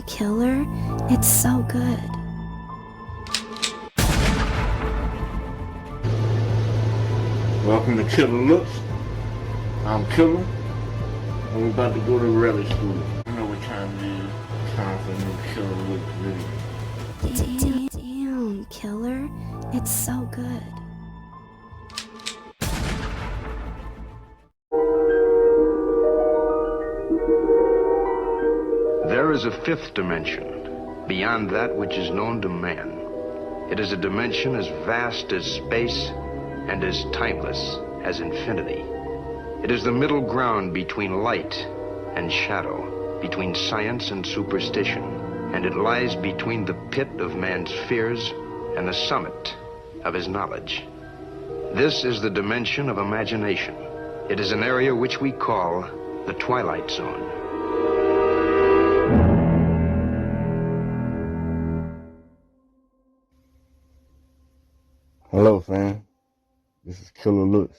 killer. It's so good. Welcome to Killer Looks. I'm Killer, and we're about to go to relic school. I know what time it is. It's time for a new Killer Looks video. Damn, killer. It's so good. There is a fifth dimension, beyond that which is known to man. It is a dimension as vast as space and as timeless as infinity. It is the middle ground between light and shadow, between science and superstition, and it lies between the pit of man's fears and the summit of his knowledge. This is the dimension of imagination. It is an area which we call the Twilight Zone. Hello, fam. This is Killer Looks.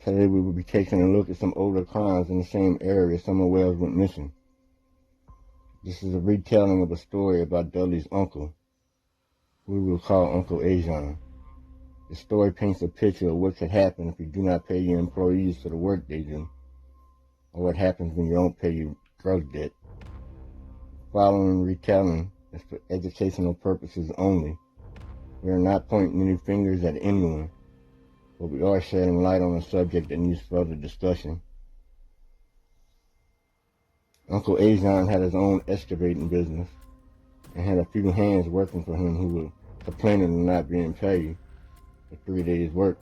Today we will be taking a look at some older crimes in the same area Summer Wells went missing. This is a retelling of a story about Dudley's uncle, who we will call Uncle Ajon. The story paints a picture of what could happen if you do not pay your employees for the work they do, or what happens when you don't pay your drug debt. Following retelling is for educational purposes only. We are not pointing any fingers at anyone, but we are shedding light on a subject that needs further discussion. Uncle Ajon had his own excavating business and had a few hands working for him who were complaining of not being paid for 3 days' work.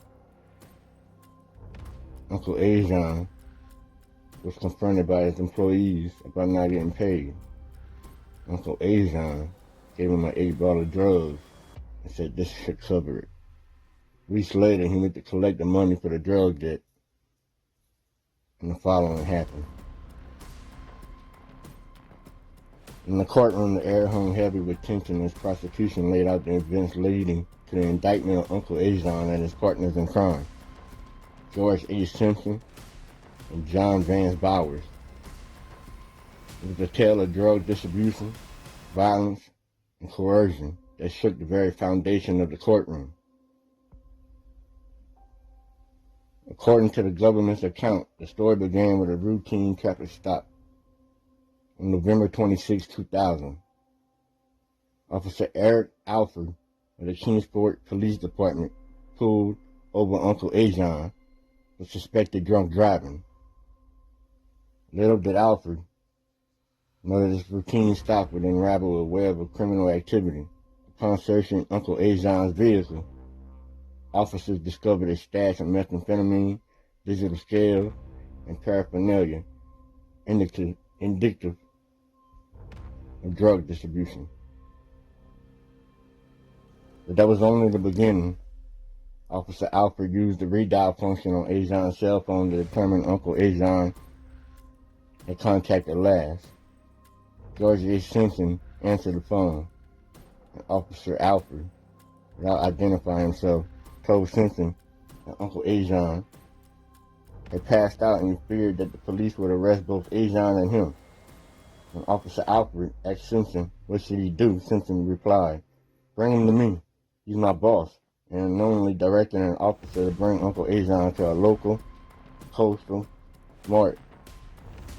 Uncle Ajon was confronted by his employees about not getting paid. Uncle Ajon gave him an 8 bottle of drugs and said this should cover it. Weeks later, he went to collect the money for the drug debt, and the following happened. In the courtroom, the air hung heavy with tension as prosecution laid out the events leading to the indictment of Uncle Ajon and his partners in crime, George A. Simpson and John Vance Bowers. It was a tale of drug distribution, violence, and coercion that shook the very foundation of the courtroom. According to the government's account, the story began with a routine traffic stop on November 26, 2000. Officer Eric Alford of the Kingsport Police Department pulled over Uncle Ajon for suspected drunk driving. Little did Alford know that this routine stop would unravel a web of criminal activity. Upon searching Uncle Ajon's vehicle, officers discovered a stash of methamphetamine, digital scales, and paraphernalia indicative of drug distribution. But that was only the beginning. Officer Alfred used the redial function on Ajon's cell phone to determine Uncle Ajon had contacted last. George A. Simpson answered the phone, and Officer Alfred, without identifying himself, told Simpson that Uncle Ajon had passed out and he feared that the police would arrest both Ajon and him. When Officer Alfred asked Simpson what should he do, Simpson replied, "Bring him to me. He's my boss," and unknowingly directed an officer to bring Uncle Ajon to a local coastal mart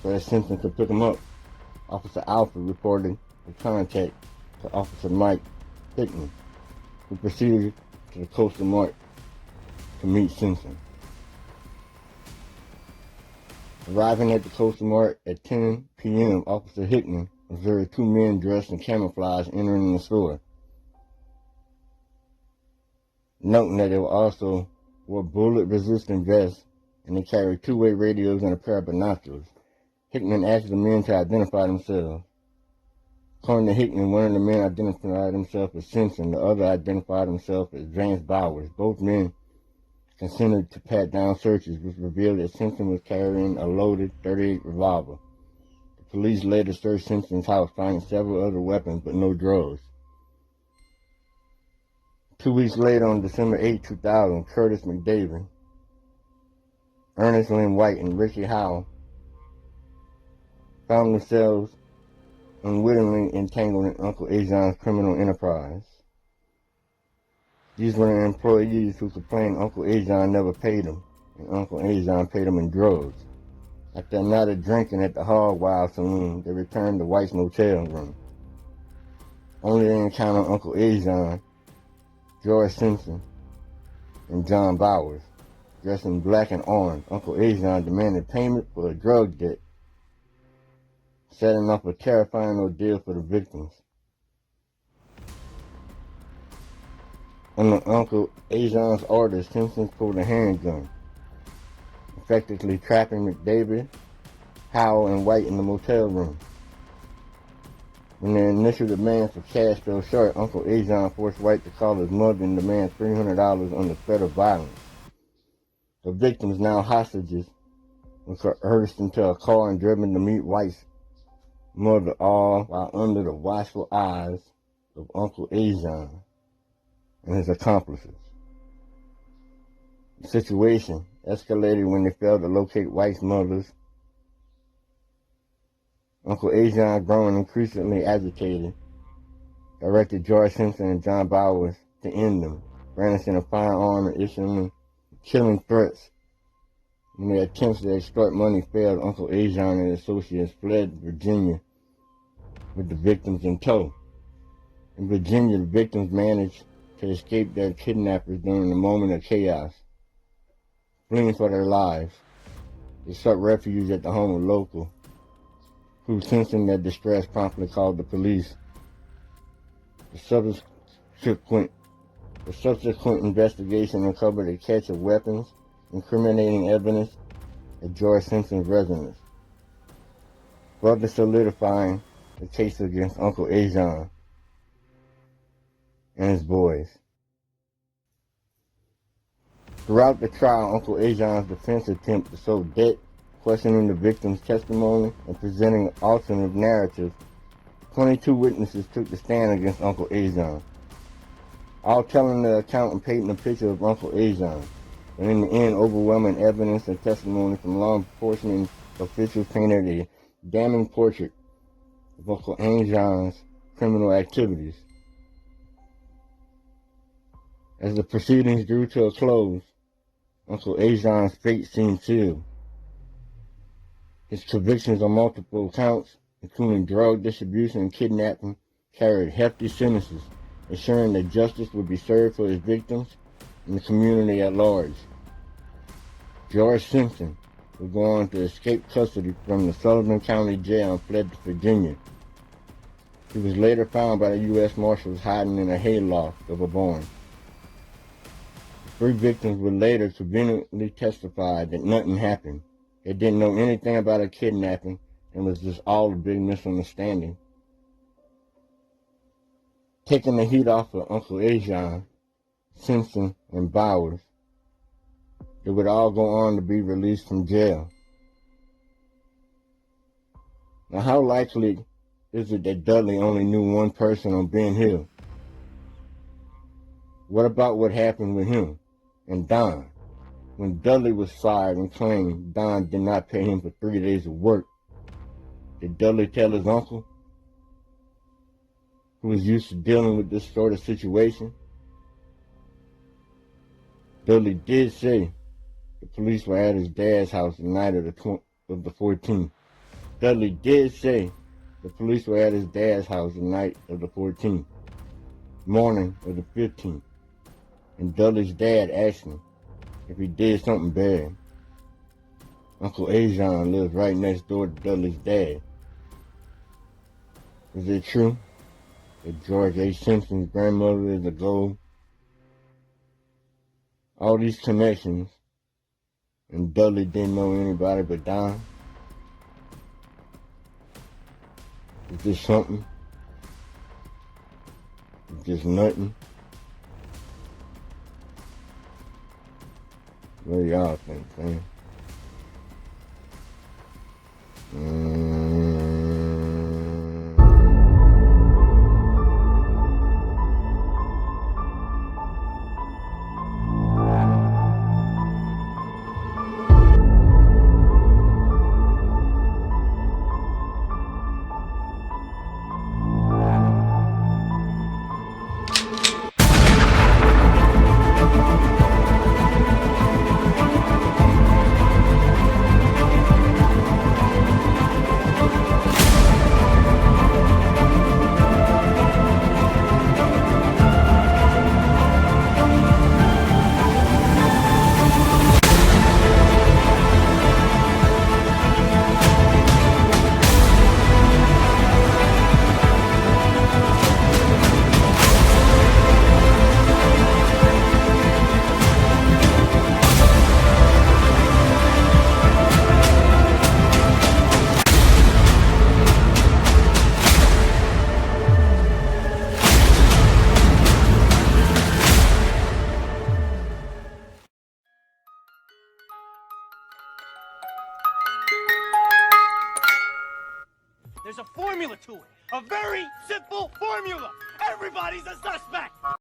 so that Simpson could pick him up. Officer Alfred reported the contact to Officer Mike Hickman, who proceeded to the coastal mart to meet Simpson. Arriving at the coastal mart at 10 p.m., Officer Hickman observed 2 men dressed in camouflage entering the store, noting that they also wore bullet-resistant vests and they carried 2-way radios and a pair of binoculars. Hickman asked the men to identify themselves. According to Hickman, one of the men identified himself as Simpson, the other identified himself as Vance Bowers. Both men consented to pat-down searches, which revealed that Simpson was carrying a loaded .38 revolver. The police later searched Simpson's house, finding several other weapons but no drugs. 2 weeks later, on December 8, 2000, Curtis McDavid, Ernest Lynn White, and Ricky Howell found themselves unwittingly entangled in Uncle Ajan's criminal enterprise. These were the employees who complained Uncle Ajan never paid them, and Uncle Ajan paid them in drugs. After a night of drinking at the Hog Wild Saloon, they returned to White's motel room. Only to encounter Uncle Ajan, George Simpson, and John Bowers. Dressed in black and orange, Uncle Ajan demanded payment for a drug debt, setting up a terrifying ordeal for the victims. Under Uncle Ajan's orders, Simpson pulled a handgun, effectively trapping McDavid, Howell, and White in the motel room. When their initial demands for cash fell short, Uncle Ajan forced White to call his mother and demand $300 under threat of violence. The victims, now hostages, were coerced into a car and driven to meet White's mother, all while under the watchful eyes of Uncle Ajan and his accomplices. The situation escalated when they failed to locate White's mothers. Uncle Ajan, growing increasingly agitated, directed George Simpson and John Bowers to end them, brandishing a firearm and issuing killing threats. When their attempts to extort money failed, Uncle Ajan and his associates fled to Virginia with the victims in tow. In Virginia, the victims managed to escape their kidnappers during a moment of chaos. Fleeing for their lives, they sought refuge at the home of local, who, sensing their distress, promptly called the police. The subsequent investigation uncovered a cache of weapons, incriminating evidence at George Simpson's residence, further solidifying the case against Uncle Ajan and his boys. Throughout the trial, Uncle Ajan's defense attempted to sow debt, questioning the victim's testimony and presenting alternative narratives. 22 witnesses took the stand against Uncle Ajan, all telling their account and painting a picture of Uncle Ajan. But in the end, overwhelming evidence and testimony from law enforcement officials painted a damning portrait of Uncle Ajan's criminal activities. As the proceedings drew to a close, Uncle Ajan's fate seemed sealed. His convictions on multiple counts, including drug distribution and kidnapping, carried hefty sentences, ensuring that justice would be served for his victims and the community at large. George Simpson would go on to escape custody from the Sullivan County Jail and fled to Virginia. He was later found by the U.S. Marshals hiding in a hayloft of a barn. The 3 victims would later conveniently testify that nothing happened. They didn't know anything about a kidnapping and was just all a big misunderstanding. Taking the heat off of Uncle Ajan, Simpson, and Bowers, they would all go on to be released from jail. Now, how likely is it that Dudley only knew one person on Ben Hill? What about what happened with him and Don? When Dudley was fired and claimed Don did not pay him for 3 days of work, did Dudley tell his uncle, who was used to dealing with this sort of situation? Dudley did say the police were at his dad's house the night of the 14th. Dudley did say the police were at his dad's house the night of the 14th, morning of the 15th, and Dudley's dad asked him if he did something bad. Uncle Ajan lives right next door to Dudley's dad. Is it true that George H. Simpson's grandmother is a gold? All these connections, and Dudley didn't know anybody but Don? Is this something? Is this nothing? What do y'all think, man? There's a formula to it. A very simple formula. Everybody's a suspect.